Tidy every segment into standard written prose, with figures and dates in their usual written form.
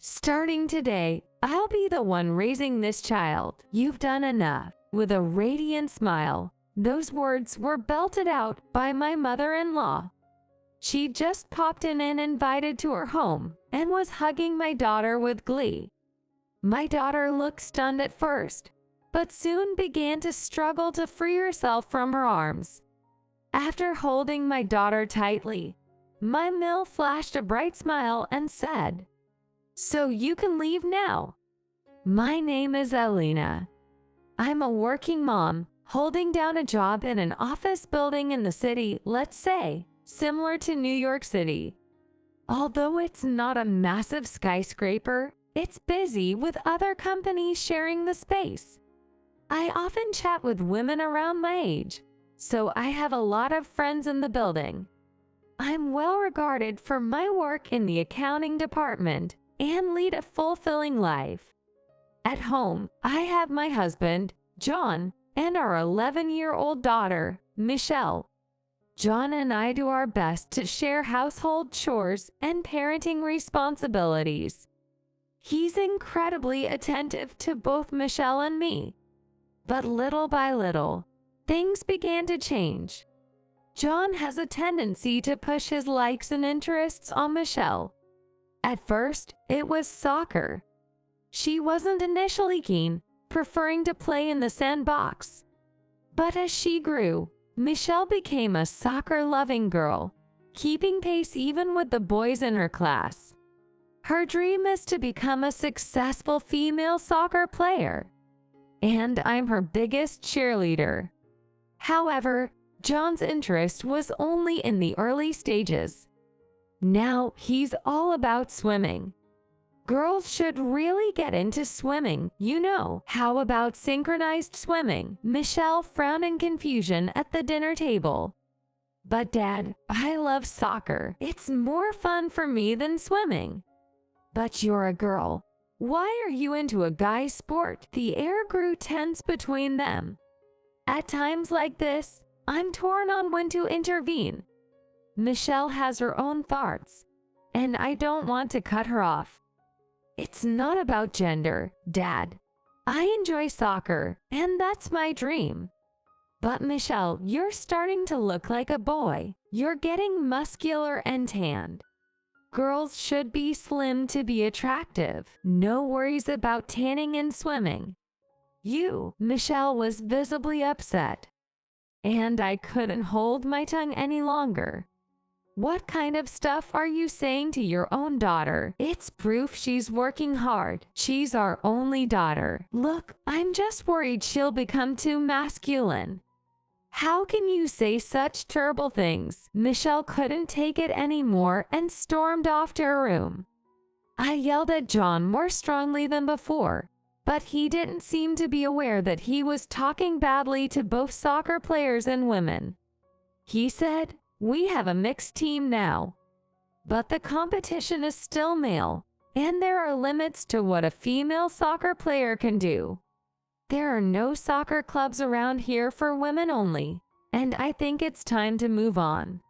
Starting today, I'll be the one raising this child. You've done enough." With a radiant smile, those words were belted out by my mother-in-law. She just popped in and invited to her home and was hugging my daughter with glee. My daughter looked stunned at first, but soon began to struggle to free herself from her arms. After holding my daughter tightly, my MILF flashed a bright smile and said, "So you can leave now. My name is Elena. I'm a working mom, holding down a job in an office building in the city, let's say, similar to New York City. Although it's not a massive skyscraper, it's busy with other companies sharing the space. I often chat with women around my age, so I have a lot of friends in the building. I'm well regarded for my work in the accounting department and lead a fulfilling life. At home, I have my husband, John, and our 11-year-old daughter, Michelle. John and I do our best to share household chores and parenting responsibilities. He's incredibly attentive to both Michelle and me. But little by little, things began to change. John has a tendency to push his likes and interests on Michelle. At first, it was soccer. She wasn't initially keen, preferring to play in the sandbox. But as she grew, Michelle became a soccer-loving girl, keeping pace even with the boys in her class. Her dream is to become a successful female soccer player, and I'm her biggest cheerleader. However, John's interest was only in the early stages. Now he's all about swimming. Girls should really get into swimming, you know. How about synchronized swimming? Michelle frowned in confusion at the dinner table. But Dad, I love soccer. It's more fun for me than swimming. But you're a girl. Why are you into a guy's sport? The air grew tense between them. At times like this, I'm torn on when to intervene. Michelle has her own thoughts, and I don't want to cut her off. It's not about gender, Dad. I enjoy soccer, and that's my dream. But Michelle, you're starting to look like a boy. You're getting muscular and tanned. Girls should be slim to be attractive. No worries about tanning and swimming. Michelle was visibly upset, and I couldn't hold my tongue any longer. What kind of stuff are you saying to your own daughter? It's proof she's working hard. She's our only daughter. Look, I'm just worried she'll become too masculine. How can you say such terrible things? Michelle couldn't take it anymore and stormed off to her room. I yelled at John more strongly than before, but he didn't seem to be aware that he was talking badly to both soccer players and women. He said, "We have a mixed team now, but the competition is still male, and there are limits to what a female soccer player can do. There are no soccer clubs around here for women only, and I think it's time to move on.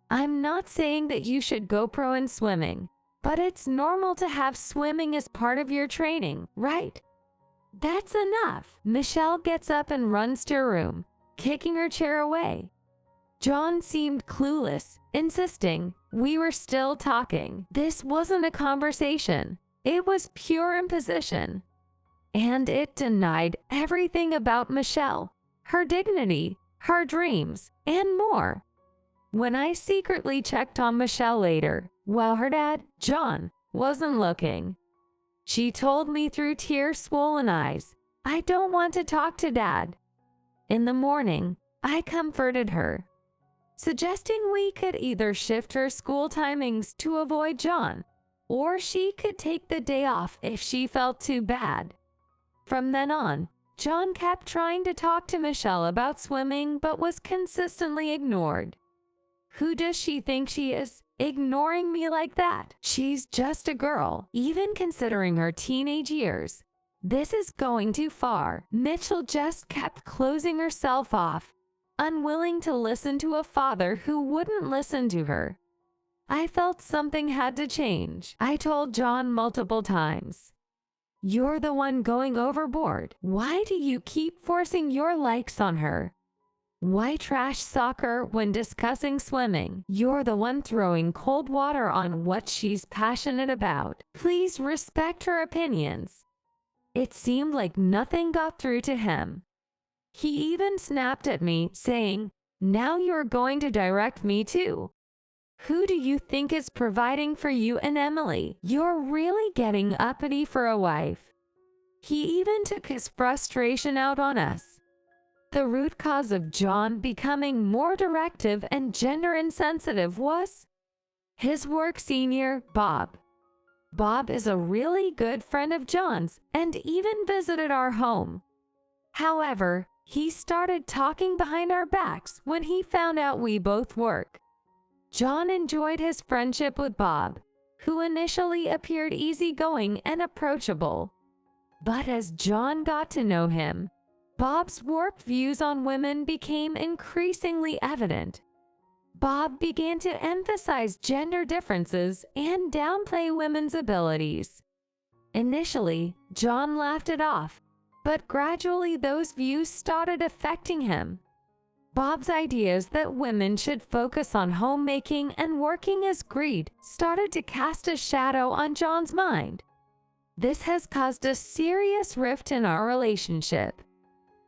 I'm not saying that you should go pro in swimming, but it's normal to have swimming as part of your training, right?" That's enough. Michelle gets up and runs to her room, kicking her chair away. John seemed clueless, insisting we were still talking. This wasn't a conversation. It was pure imposition. And it denied everything about Michelle, her dignity, her dreams, and more. When I secretly checked on Michelle later, while her dad, John, wasn't looking, she told me through tear-swollen eyes, "I don't want to talk to Dad." In the morning, I comforted her, suggesting we could either shift her school timings to avoid John, or she could take the day off if she felt too bad. From then on, John kept trying to talk to Michelle about swimming but was consistently ignored. Who does she think she is, ignoring me like that? She's just a girl, even considering her teenage years. This is going too far. Mitchell just kept closing herself off, unwilling to listen to a father who wouldn't listen to her. I felt something had to change. I told John multiple times, "You're the one going overboard. Why do you keep forcing your likes on her? Why trash soccer when discussing swimming? You're the one throwing cold water on what she's passionate about. Please respect her opinions." It seemed like nothing got through to him. He even snapped at me, saying, "Now you're going to direct me too. Who do you think is providing for you and Emily? You're really getting uppity for a wife." He even took his frustration out on us. The root cause of John becoming more directive and gender insensitive was his work senior, Bob. Bob is a really good friend of John's and even visited our home. However, he started talking behind our backs when he found out we both work. John enjoyed his friendship with Bob, who initially appeared easygoing and approachable. But as John got to know him, Bob's warped views on women became increasingly evident. Bob began to emphasize gender differences and downplay women's abilities. Initially, John laughed it off, but gradually those views started affecting him. Bob's ideas that women should focus on homemaking and working as greed started to cast a shadow on John's mind. This has caused a serious rift in our relationship.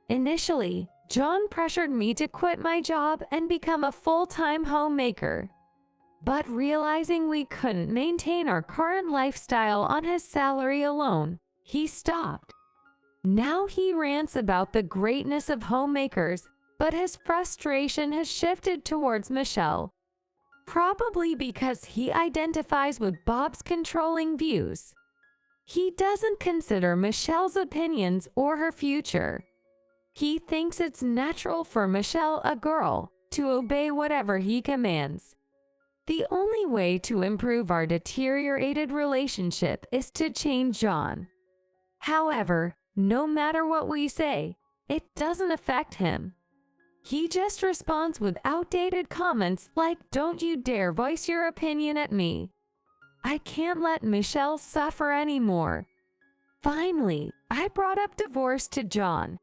Initially, John pressured me to quit my job and become a full-time homemaker. But realizing we couldn't maintain our current lifestyle on his salary alone, he stopped. Now he rants about the greatness of homemakers, but his frustration has shifted towards Michelle. Probably because he identifies with Bob's controlling views. He doesn't consider Michelle's opinions or her future. He thinks it's natural for Michelle, a girl, to obey whatever he commands. The only way to improve our deteriorated relationship is to change John. However, no matter what we say, it doesn't affect him. He just responds with outdated comments like, "Don't you dare voice your opinion at me. I can't let Michelle suffer anymore." Finally, I brought up divorce to John.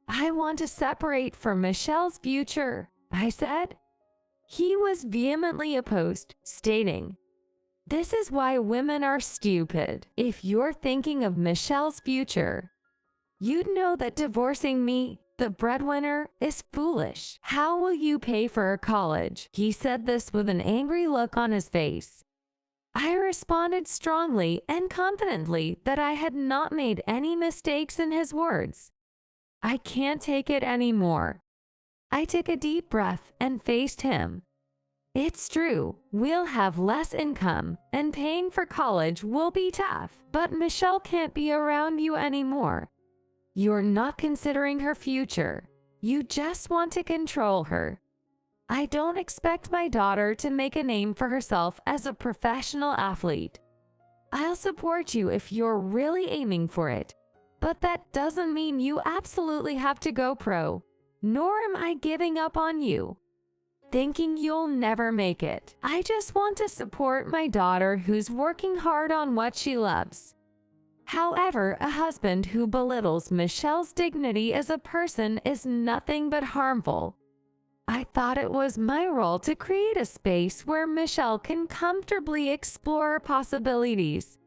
"I want to separate for Michelle's future," I said. He was vehemently opposed, stating, "This is why women are stupid. If you're thinking of Michelle's future, you'd know that divorcing me, the breadwinner, is foolish. How will you pay for her college?" He said this with an angry look on his face. I responded strongly and confidently that I had not made any mistakes in his words. "I can't take it anymore." I took a deep breath and faced him. "It's true, we'll have less income, and paying for college will be tough, but Michelle can't be around you anymore. You're not considering her future. You just want to control her. I don't expect my daughter to make a name for herself as a professional athlete. I'll support you if you're really aiming for it. But that doesn't mean you absolutely have to go pro, nor am I giving up on you, thinking you'll never make it. I just want to support my daughter who's working hard on what she loves." However, a husband who belittles Michelle's dignity as a person is nothing but harmful. I thought it was my role to create a space where Michelle can comfortably explore possibilities.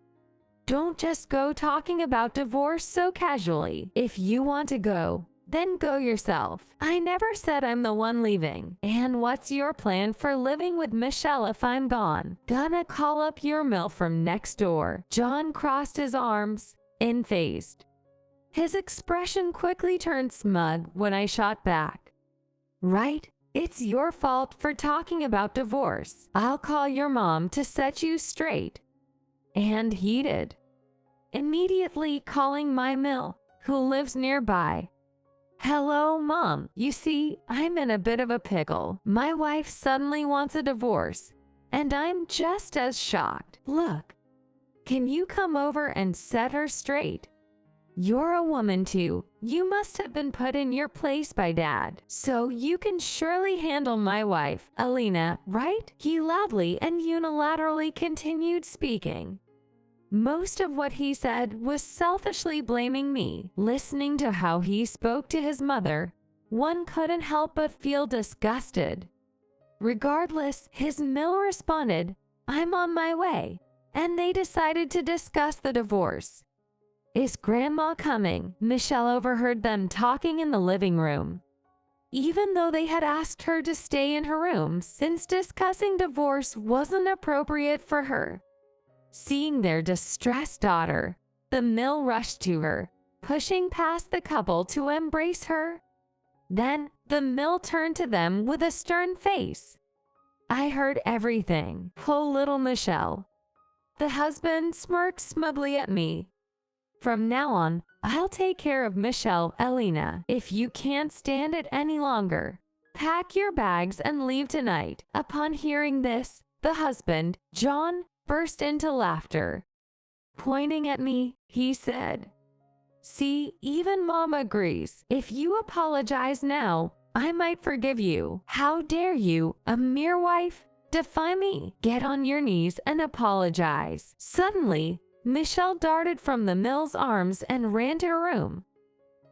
Don't just go talking about divorce so casually. If you want to go, then go yourself. I never said I'm the one leaving. And what's your plan for living with Michelle if I'm gone? Gonna call up your MILF from next door. John crossed his arms, in-phased. His expression quickly turned smug when I shot back. "Right? It's your fault for talking about divorce. I'll call your mom to set you straight." And he did, immediately calling my MILF, who lives nearby. "Hello, Mom. You see, I'm in a bit of a pickle. My wife suddenly wants a divorce, and I'm just as shocked. Look, can you come over and set her straight?" You're a woman too. You must have been put in your place by Dad. So you can surely handle my wife, Alina, right? He loudly and unilaterally continued speaking. Most of what he said was selfishly blaming me. Listening to how he spoke to his mother, one couldn't help but feel disgusted. Regardless, his mill responded, "I'm on my way," and they decided to discuss the divorce. "Is Grandma coming?" Michelle overheard them talking in the living room. Even though they had asked her to stay in her room since discussing divorce wasn't appropriate for her. Seeing their distressed daughter, the mill rushed to her, pushing past the couple to embrace her. Then, the mill turned to them with a stern face. "I heard everything. Poor little Michelle." The husband smirked smugly at me. "From now on, I'll take care of Michelle, Alina. If you can't stand it any longer, pack your bags and leave tonight." Upon hearing this, the husband, John, burst into laughter. Pointing at me, he said, "See, even Mom agrees. If you apologize now, I might forgive you. How dare you, a mere wife, defy me? Get on your knees and apologize." Suddenly, Michelle darted from the mill's arms and ran to her room.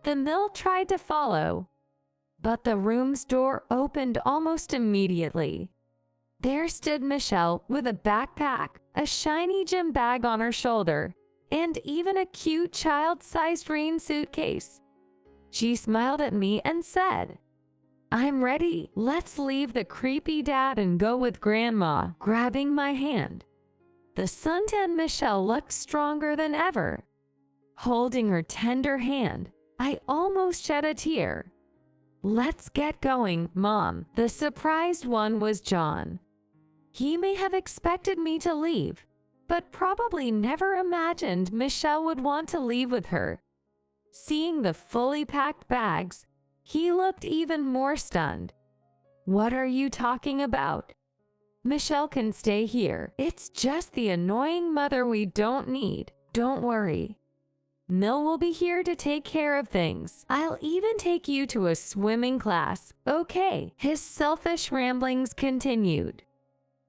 The mill tried to follow, but the room's door opened almost immediately. There stood Michelle with a backpack, a shiny gym bag on her shoulder, and even a cute child-sized rain suitcase. She smiled at me and said, "I'm ready. Let's leave the creepy dad and go with Grandma," grabbing my hand. The suntanned Michelle looked stronger than ever. Holding her tender hand, I almost shed a tear. "Let's get going, Mom." The surprised one was John. He may have expected me to leave, but probably never imagined Michelle would want to leave with her. Seeing the fully packed bags, he looked even more stunned. "What are you talking about? Michelle can stay here. It's just the annoying mother we don't need. Don't worry. Mill will be here to take care of things. I'll even take you to a swimming class, okay?" His selfish ramblings continued.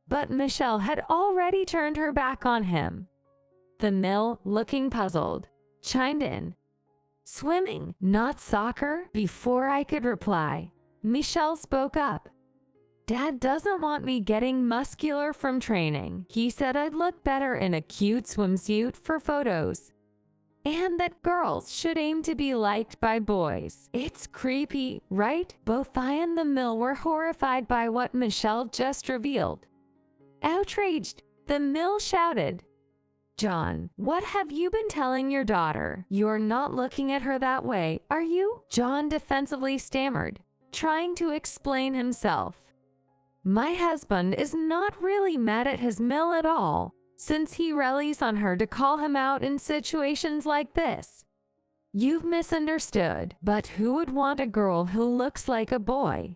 But Michelle had already turned her back on him. The mill, looking puzzled, chimed in, "Swimming, not soccer?" Before I could reply, Michelle spoke up. "Dad doesn't want me getting muscular from training. He said I'd look better in a cute swimsuit for photos, and that girls should aim to be liked by boys." It's creepy, right? Both I and the mill were horrified by what Michelle just revealed. Outraged, the mill shouted, "John, what have you been telling your daughter? You're not looking at her that way, are you?" John defensively stammered, trying to explain himself. "My husband is not really mad at his mill at all, since he relies on her to call him out in situations like this. You've misunderstood, but who would want a girl who looks like a boy?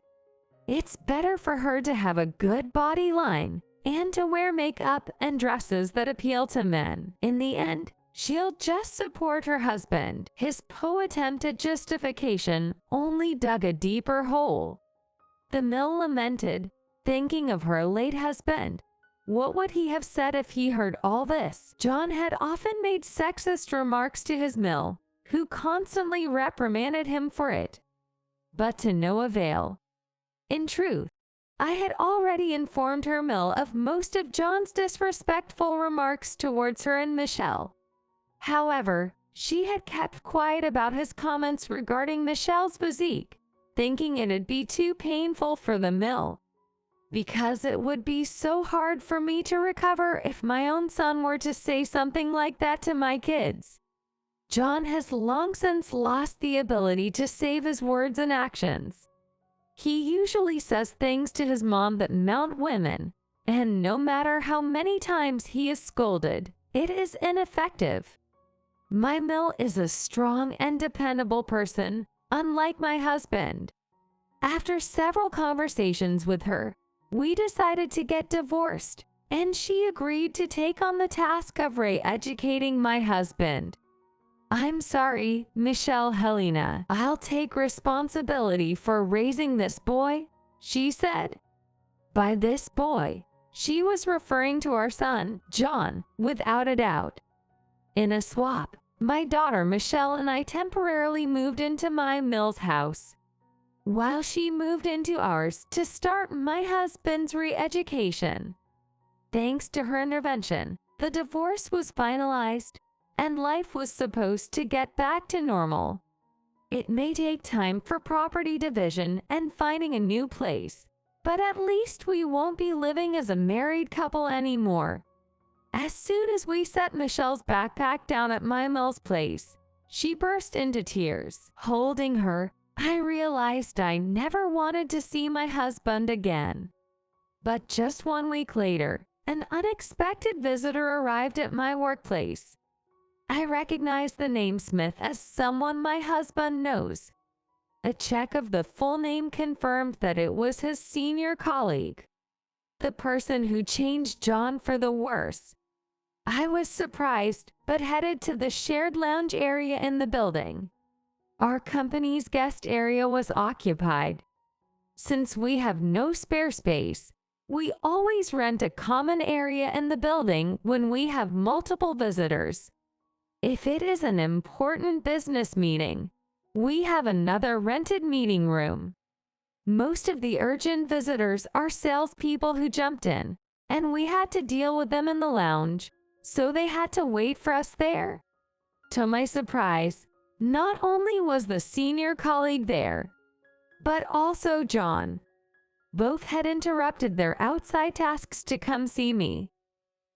It's better for her to have a good body line and to wear makeup and dresses that appeal to men. In the end, she'll just support her husband." His attempt at justification only dug a deeper hole. The mill lamented, thinking of her late husband. What would he have said if he heard all this? John had often made sexist remarks to his mill, who constantly reprimanded him for it. But to no avail. In truth, I had already informed her mill of most of John's disrespectful remarks towards her and Michelle. However, she had kept quiet about his comments regarding Michelle's physique, thinking it'd be too painful for the mill, because it would be so hard for me to recover if my own son were to say something like that to my kids. John has long since lost the ability to save his words and actions. He usually says things to his mom that mount women, and no matter how many times he is scolded, it is ineffective. My mill is a strong and dependable person, unlike my husband. After several conversations with her, we decided to get divorced, and she agreed to take on the task of re-educating my husband. I'm sorry, Michelle Helena. I'll take responsibility for raising this boy, she said. By this boy, she was referring to our son, John, without a doubt. In a swap, my daughter Michelle and I temporarily moved into my Mill's house, while she moved into ours to start my husband's re-education. Thanks to her intervention, the divorce was finalized, and life was supposed to get back to normal. It may take time for property division and finding a new place, but at least we won't be living as a married couple anymore. As soon as we set Michelle's backpack down at my Mill's place, she burst into tears. Holding her, I realized I never wanted to see my husband again. But just 1 week later, an unexpected visitor arrived at my workplace. I recognized the name Smith as someone my husband knows. A check of the full name confirmed that it was his senior colleague, the person who changed John for the worse. I was surprised, but headed to the shared lounge area in the building. Our company's guest area was occupied. Since we have no spare space, we always rent a common area in the building when we have multiple visitors. If it is an important business meeting, we have another rented meeting room. Most of the urgent visitors are salespeople who jumped in, and we had to deal with them in the lounge, so they had to wait for us there. To my surprise, not only was the senior colleague there, but also John. Both had interrupted their outside tasks to come see me.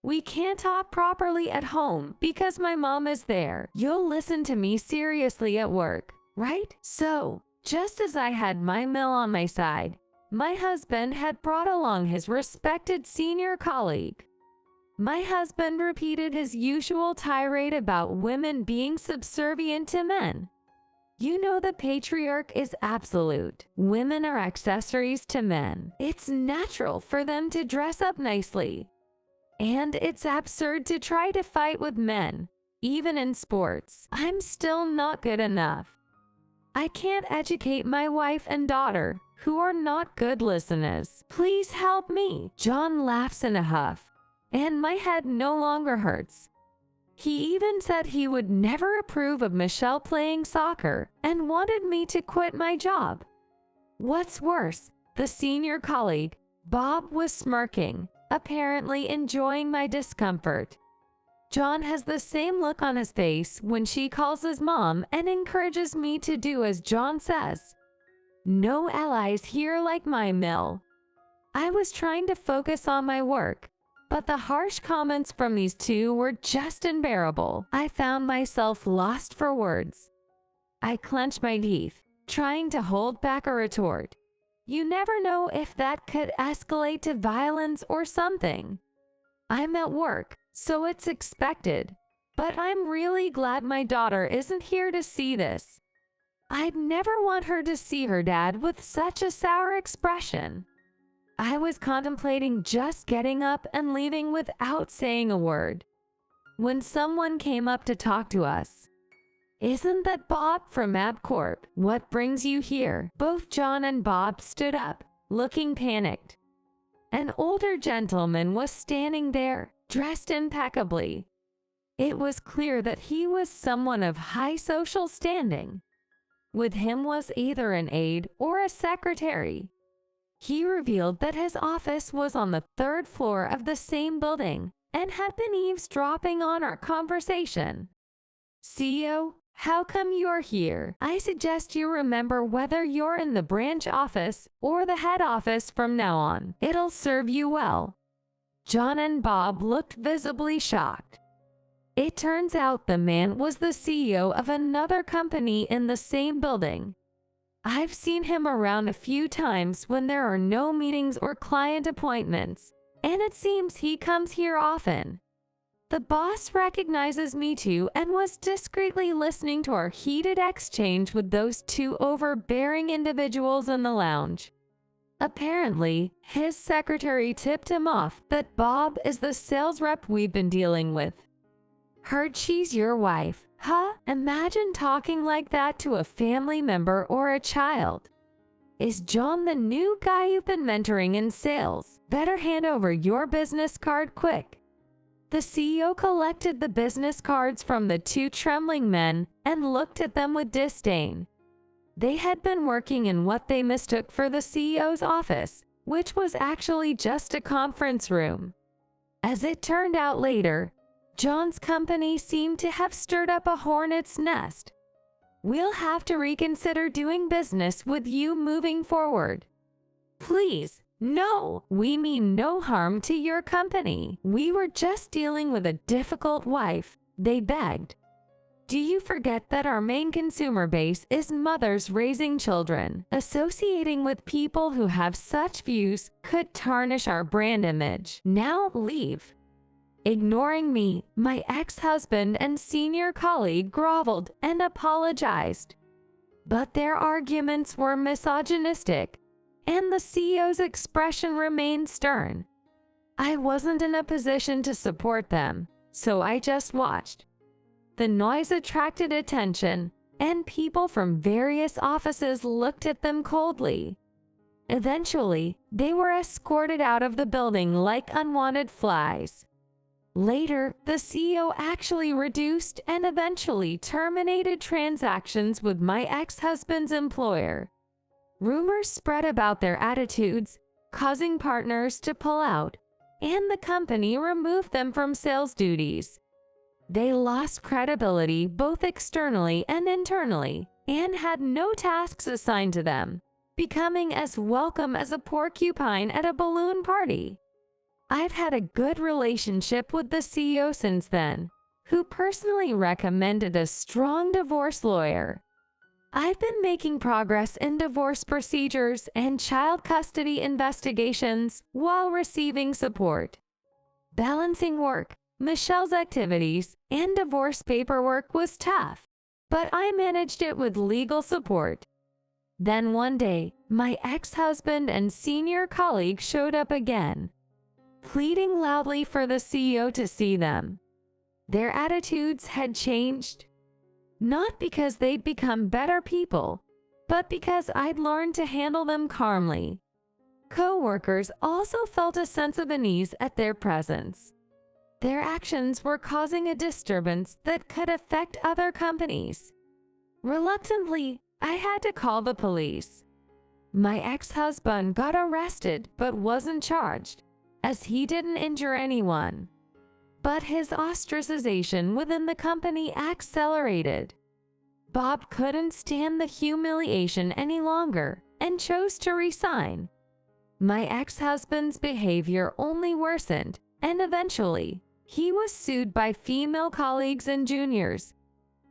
We can't talk properly at home because my mom is there. You'll listen to me seriously at work, right? So, just as I had my Mill on my side, my husband had brought along his respected senior colleague. My husband repeated his usual tirade about women being subservient to men. You know the patriarch is absolute. Women are accessories to men. It's natural for them to dress up nicely. And it's absurd to try to fight with men, even in sports. I'm still not good enough. I can't educate my wife and daughter, who are not good listeners. Please help me. John laughs in a huff, and my head no longer hurts. He even said he would never approve of Michelle playing soccer and wanted me to quit my job. What's worse, the senior colleague, Bob, was smirking, apparently enjoying my discomfort. John has the same look on his face when she calls his mom and encourages me to do as John says. No allies here like my Mill. I was trying to focus on my work, but the harsh comments from these two were just unbearable. I found myself lost for words. I clenched my teeth, trying to hold back a retort. You never know if that could escalate to violence or something. I'm at work, so it's expected, but I'm really glad my daughter isn't here to see this. I'd never want her to see her dad with such a sour expression. I was contemplating just getting up and leaving without saying a word, when someone came up to talk to us. Isn't that Bob from AbCorp? What brings you here? Both John and Bob stood up, looking panicked. An older gentleman was standing there, dressed impeccably. It was clear that he was someone of high social standing. With him was either an aide or a secretary. He revealed that his office was on the 3rd floor of the same building and had been eavesdropping on our conversation. CEO, how come you're here? I suggest you remember whether you're in the branch office or the head office from now on. It'll serve you well. John and Bob looked visibly shocked. It turns out the man was the CEO of another company in the same building. I've seen him around a few times when there are no meetings or client appointments, and it seems he comes here often. The boss recognizes me too and was discreetly listening to our heated exchange with those two overbearing individuals in the lounge. Apparently, his secretary tipped him off that Bob is the sales rep we've been dealing with. Heard she's your wife. Huh? Imagine talking like that to a family member or a child. Is John the new guy you've been mentoring in sales? Better hand over your business card quick. The CEO collected the business cards from the two trembling men and looked at them with disdain. They had been working in what they mistook for the CEO's office, which was actually just a conference room. As it turned out later, John's company seemed to have stirred up a hornet's nest. We'll have to reconsider doing business with you moving forward. Please, no, we mean no harm to your company. We were just dealing with a difficult wife, they begged. Do you forget that our main consumer base is mothers raising children? Associating with people who have such views could tarnish our brand image. Now leave. Ignoring me, my ex-husband and senior colleague groveled and apologized. But their arguments were misogynistic, and the CEO's expression remained stern. I wasn't in a position to support them, so I just watched. The noise attracted attention, and people from various offices looked at them coldly. Eventually, they were escorted out of the building like unwanted flies. Later, the CEO actually reduced and eventually terminated transactions with my ex-husband's employer. Rumors spread about their attitudes, causing partners to pull out, and the company removed them from sales duties. They lost credibility both externally and internally, and had no tasks assigned to them, becoming as welcome as a porcupine at a balloon party. I've had a good relationship with the CEO since then, who personally recommended a strong divorce lawyer. I've been making progress in divorce procedures and child custody investigations while receiving support. Balancing work, Michelle's activities, and divorce paperwork was tough, but I managed it with legal support. Then one day, my ex-husband and senior colleague showed up again, pleading loudly for the CEO to see them. Their attitudes had changed, not because they'd become better people, but because I'd learned to handle them calmly. Co-workers also felt a sense of unease at their presence. Their actions were causing a disturbance that could affect other companies. Reluctantly, I had to call the police. My ex-husband got arrested but wasn't charged, as he didn't injure anyone. But his ostracization within the company accelerated. Bob couldn't stand the humiliation any longer and chose to resign. My ex-husband's behavior only worsened, and eventually, he was sued by female colleagues and juniors.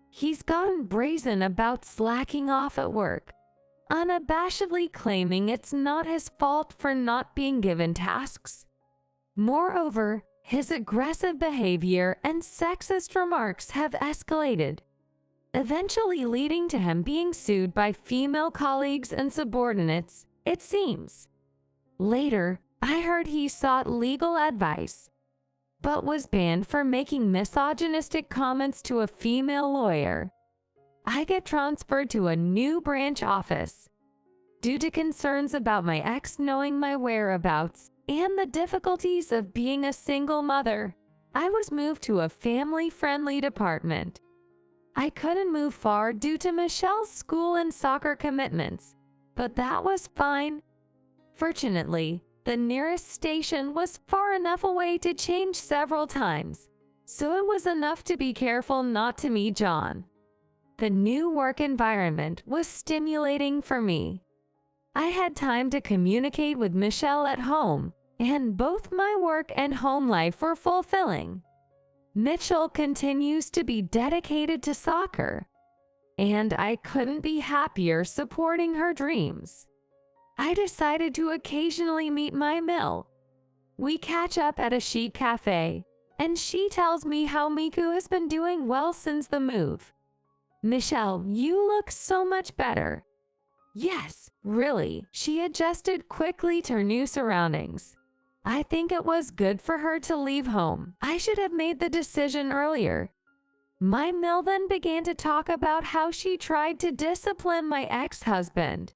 He's gotten brazen about slacking off at work, unabashedly claiming it's not his fault for not being given tasks. Moreover, his aggressive behavior and sexist remarks have escalated, eventually leading to him being sued by female colleagues and subordinates, it seems. Later, I heard he sought legal advice, but was banned for making misogynistic comments to a female lawyer. I get transferred to a new branch office. Due to concerns about my ex knowing my whereabouts and the difficulties of being a single mother, I was moved to a family-friendly department. I couldn't move far due to Michelle's school and soccer commitments, but that was fine. Fortunately, the nearest station was far enough away to change several times, so it was enough to be careful not to meet John. The new work environment was stimulating for me. I had time to communicate with Michelle at home, and both my work and home life were fulfilling. Mitchell continues to be dedicated to soccer, and I couldn't be happier supporting her dreams. I decided to occasionally meet my Mill. We catch up at a chic cafe, and she tells me how Miku has been doing well since the move. Michelle, you look so much better. Yes, really, she adjusted quickly to her new surroundings. I think it was good for her to leave home. I should have made the decision earlier. My Mill then began to talk about how she tried to discipline my ex-husband.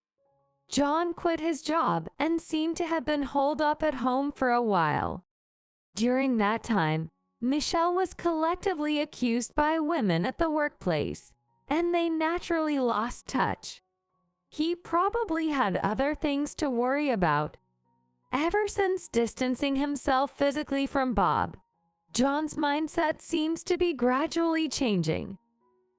John quit his job and seemed to have been holed up at home for a while. During that time, Michelle was collectively accused by women at the workplace, and they naturally lost touch. He probably had other things to worry about. Ever since distancing himself physically from Bob, John's mindset seems to be gradually changing.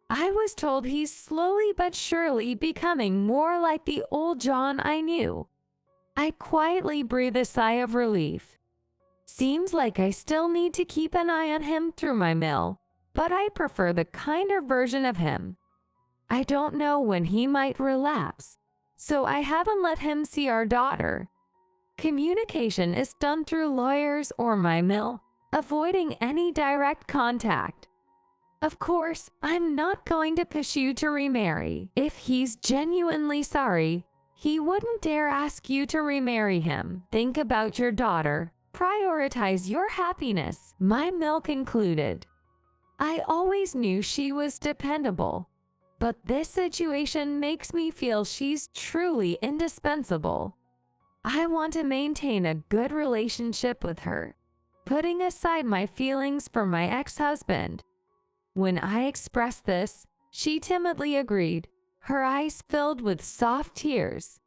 I was told he's slowly but surely becoming more like the old John I knew. I quietly breathe a sigh of relief. Seems like I still need to keep an eye on him through my mill, but I prefer the kinder version of him. I don't know when he might relapse, so I haven't let him see our daughter. Communication is done through lawyers or my mill, avoiding any direct contact. Of course, I'm not going to push you to remarry. If he's genuinely sorry, he wouldn't dare ask you to remarry him. Think about your daughter. Prioritize your happiness, my mill concluded. I always knew she was dependable, but this situation makes me feel she's truly indispensable. I want to maintain a good relationship with her, putting aside my feelings for my ex-husband. When I expressed this, she timidly agreed, her eyes filled with soft tears.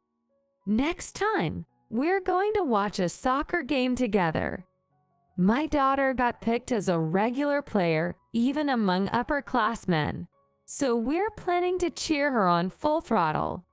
Next time, we're going to watch a soccer game together. My daughter got picked as a regular player, even among upperclassmen, so we're planning to cheer her on full throttle.